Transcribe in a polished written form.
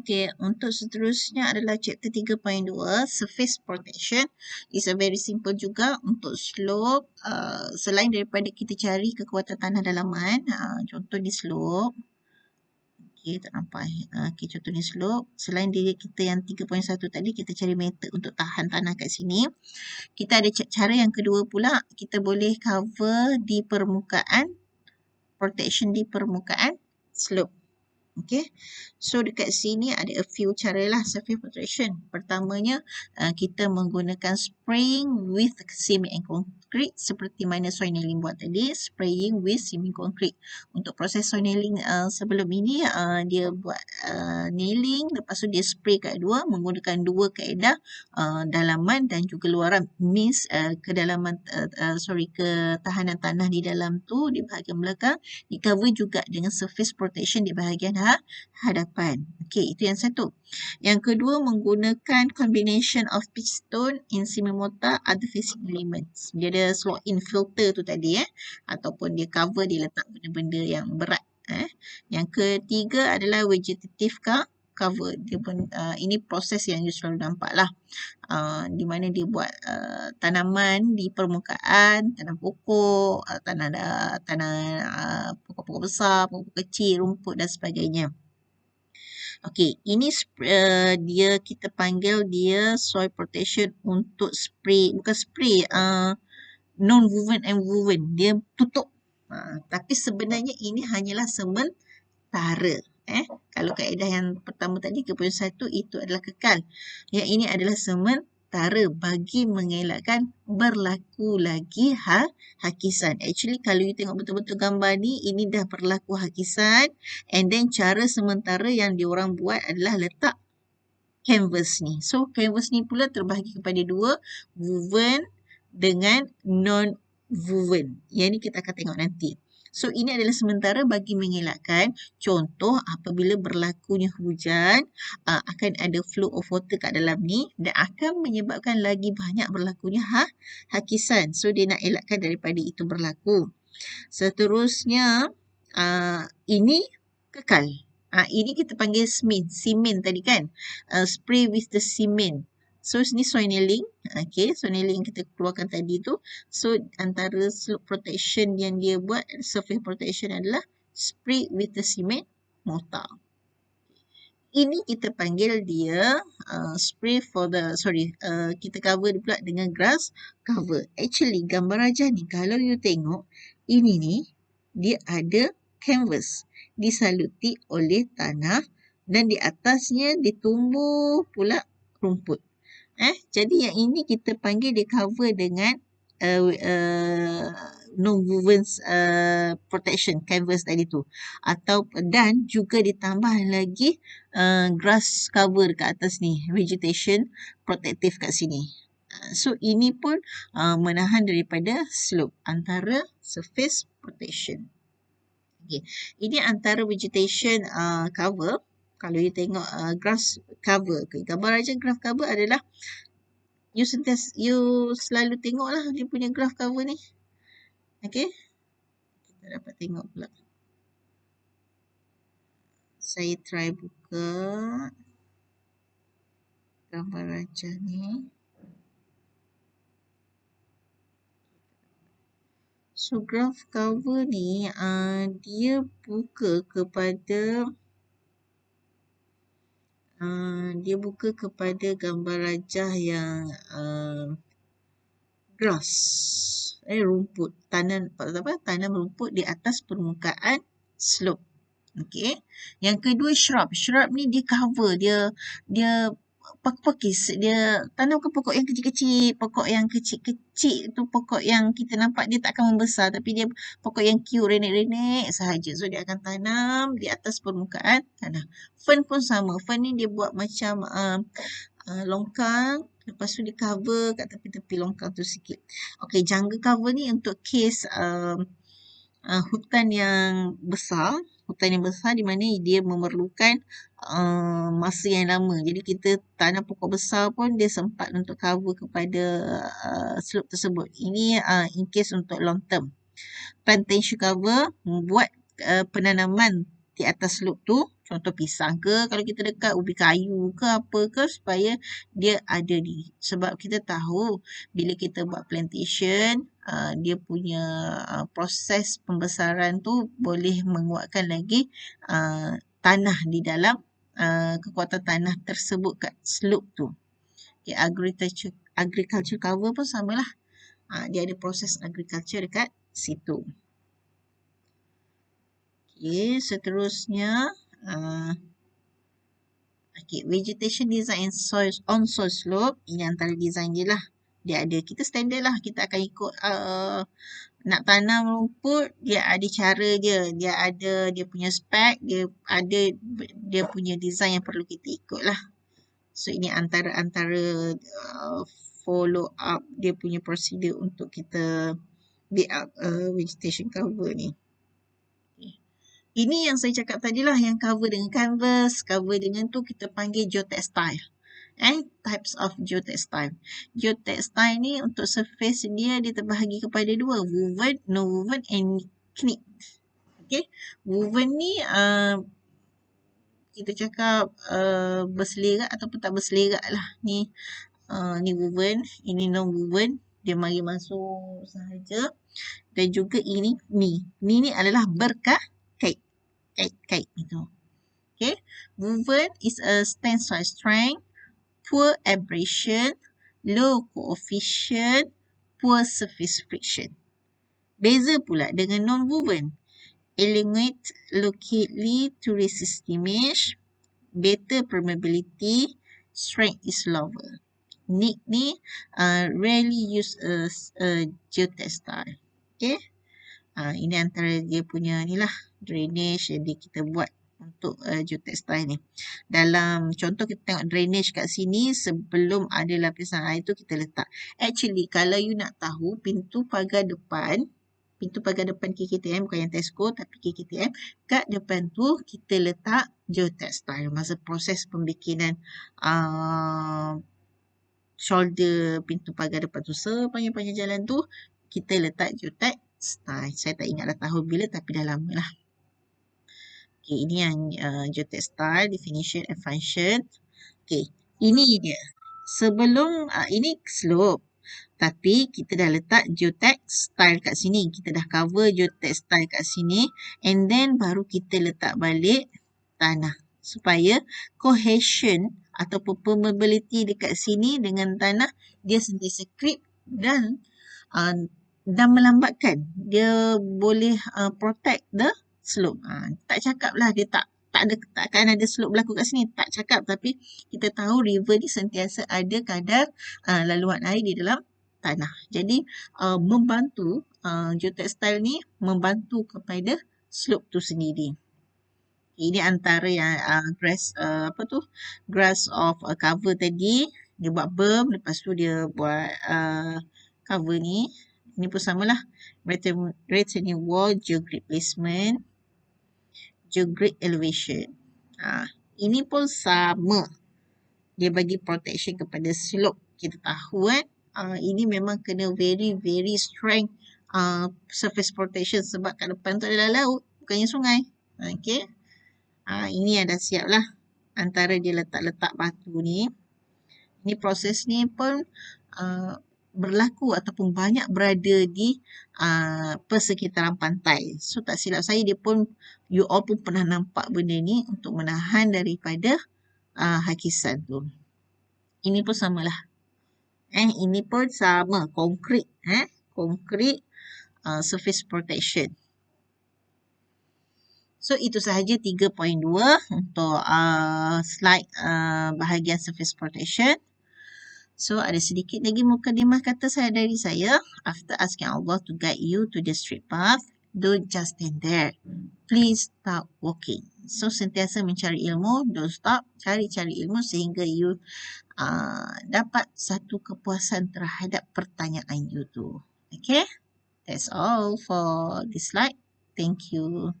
Okay, untuk seterusnya adalah chapter 3.2, surface protection. Is a very simple juga untuk slope. Selain daripada kita cari kekuatan tanah dalaman, contoh di slope. Okay, tak nampak. Okay, contoh ni slope. Selain dia kita yang 3.1 tadi, kita cari method untuk tahan tanah kat sini. Kita ada cara yang kedua pula, kita boleh cover di permukaan, protection di permukaan slope. Okay, so dekat sini ada a few cara lah surface protection. Pertamanya, kita menggunakan spraying with cement and concrete seperti mana soil nailing buat tadi, spraying with cement concrete. Untuk proses soil nailing sebelum ini, dia buat nailing, lepas tu dia spray kat dua menggunakan dua kaedah, dalaman dan juga luaran. Means kedalaman, ketahanan tanah di dalam tu di bahagian belakang di cover juga dengan surface protection di bahagian hadapan. Okey, itu yang satu. Yang kedua, menggunakan combination of pitch stone in cement mortar other facing elements. Dia ada slot in filter tu tadi ataupun dia cover, dia letak benda-benda yang berat. Yang ketiga adalah vegetative cover. Dia pun ini proses yang you selalu nampak lah. Di mana dia buat tanaman di permukaan, tanam pokok, tanah pokok-pokok besar, pokok kecil, rumput dan sebagainya. Okey, ini dia kita panggil dia soil protection untuk spray, bukan spray, non-woven and woven. Dia tutup. Tapi sebenarnya ini hanyalah sementara. Kalau kaedah yang pertama tadi 3.1 itu adalah kekal. Yang ini adalah sementara bagi mengelakkan berlaku lagi hakisan. Actually kalau you tengok betul-betul gambar ni, ini dah berlaku hakisan, and then cara sementara yang diorang buat adalah letak canvas ni. So canvas ni pula terbahagi kepada dua, woven dengan non-woven. Yang ni kita akan tengok nanti. So, ini adalah sementara bagi mengelakkan, contoh apabila berlakunya hujan, akan ada flow of water kat dalam ni dan akan menyebabkan lagi banyak berlakunya hakisan. So, dia nak elakkan daripada itu berlaku. Seterusnya, ini kekal. Ini kita panggil cement tadi kan. Spray with the cement. So, ni soil nailing. Okay, soil nailing yang kita keluarkan tadi tu. So, antara slope protection yang dia buat, surface protection adalah spray with the cement mortar. Ini kita panggil dia spray for the, kita cover pula dengan grass cover. Actually, gambar rajah ni, kalau you tengok, ini ni, dia ada canvas. Disaluti oleh tanah dan di atasnya ditumbuh pula rumput. Jadi yang ini kita panggil dia cover dengan non-woven protection canvas tadi tu, dan juga ditambah lagi grass cover kat atas ni, vegetation protective kat sini. So ini pun menahan daripada slope antara surface protection. Okay. Ini antara vegetation cover. Kalau you tengok grass cover, gambar raja grass cover adalah you selalu tengoklah dia punya graph cover ni. Okay. Kita dapat tengok pula. Saya try buka gambar raja ni. So graph cover ni dia buka kepada gambar rajah yang grass, rumput, tanam rumput di atas permukaan slope. Okey. Yang kedua shrub. Shrub ni dia cover, dia pakis, dia tanamkan pokok yang kecil-kecil, pokok yang kecil-kecil tu pokok yang kita nampak dia tak akan membesar, tapi dia pokok yang cute, renek-renek sahaja. So dia akan tanam di atas permukaan tanah. Fern pun sama. Fern ni dia buat macam longkang, lepas tu dia cover kat tepi-tepi longkang tu sikit. Okey, jungle cover ni untuk case hutan yang besar di mana dia memerlukan masa yang lama. Jadi kita tanam pokok besar pun dia sempat untuk cover kepada slope tersebut. Ini in case untuk long term. Plantation cover membuat penanaman di atas slope tu, contoh pisang ke, kalau kita dekat ubi kayu ke apa ke, supaya dia ada sebab kita tahu bila kita buat plantation, dia punya proses pembesaran tu boleh menguatkan lagi tanah di dalam kekuatan tanah tersebut kat slope tu. Okay, agriculture cover pun samalah. Dia ada proses agriculture dekat situ. Okay, seterusnya vegetation design on soil slope. Ini antara design dia lah. Dia ada, kita standard lah, kita akan ikut nak tanam rumput, dia ada cara dia, dia ada dia punya spek, dia ada dia punya design yang perlu kita ikut lah. So ini antara follow up dia punya prosedur untuk kita build up vegetation cover ni. Ini yang saya cakap tadi lah, yang cover dengan canvas, cover dengan tu kita panggil geotextile. Types of geotextile. Geotextile ni untuk surface dia terbahagi kepada dua, woven, no woven and knit. Okay, woven ni kita cakap berselerak ataupun tak berselerak lah. Ni woven, ini non woven, dia mari masuk sahaja. Dan juga ini ni adalah kait itu. Okay, woven is a tensile strength, poor abrasion, low coefficient, poor surface friction. Beza pula dengan non-woven. Elongate locally to resist damage, better permeability, strength is lower. Knit ni rarely use as a geotextile. Okay. Ini antara dia punya ni lah, drainage yang kita buat untuk geotextile ni. Dalam contoh kita tengok drainage kat sini, sebelum ada lapisan air tu kita letak. Actually kalau you nak tahu, pintu pagar depan KKTM, bukan yang Tesco tapi KKTM, kat depan tu kita letak geotextile. Masa proses pembikinan shoulder pintu pagar depan tu, sepanjang-panjang jalan tu kita letak geotextile. Saya tak ingatlah tahun bila, tapi dah lama lah. Okay, ini yang geotextile, definition and function. Okay, ini dia. Sebelum, ini slope. Tapi kita dah letak geotextile kat sini. Kita dah cover geotextile kat sini. And then baru kita letak balik tanah. Supaya cohesion ataupun permeability dekat sini dengan tanah, dia sentiasa creep dan melambatkan. Dia boleh protect the slope. Tak cakap lah dia takkan ada slope berlaku kat sini. Tak cakap, tapi kita tahu river ni sentiasa ada kadar laluan air di dalam tanah. Jadi membantu geotextile ni membantu kepada slope tu sendiri. Ini antara yang grass of cover tadi. Dia buat berm, lepas tu dia buat cover ni. Ini pun samalah. Retaining wall, geogrid placement, geogrid elevation. Ini pun sama. Dia bagi protection kepada slope. Kita tahu kan. Ini memang kena very strength surface protection, sebab kat depan tu adalah laut, bukannya sungai. Okay. Ini yang dah siap lah. Antara dia letak-letak batu ni. Ini proses ni pun berlaku ataupun banyak berada di persekitaran pantai. So tak silap saya, you all pun pernah nampak benda ni untuk menahan daripada hakisan tu. Ini pun samalah. Ini pun sama, konkrit. Konkrit surface protection. So itu sahaja 3.2 untuk slide bahagian surface protection. So ada sedikit lagi mukadimah kata dari saya. After asking Allah to guide you to the straight path, don't just stand there. Please start walking. So sentiasa mencari ilmu, don't stop. Cari-cari ilmu sehingga you dapat satu kepuasan terhadap pertanyaan you tu. Okay? That's all for this slide. Thank you.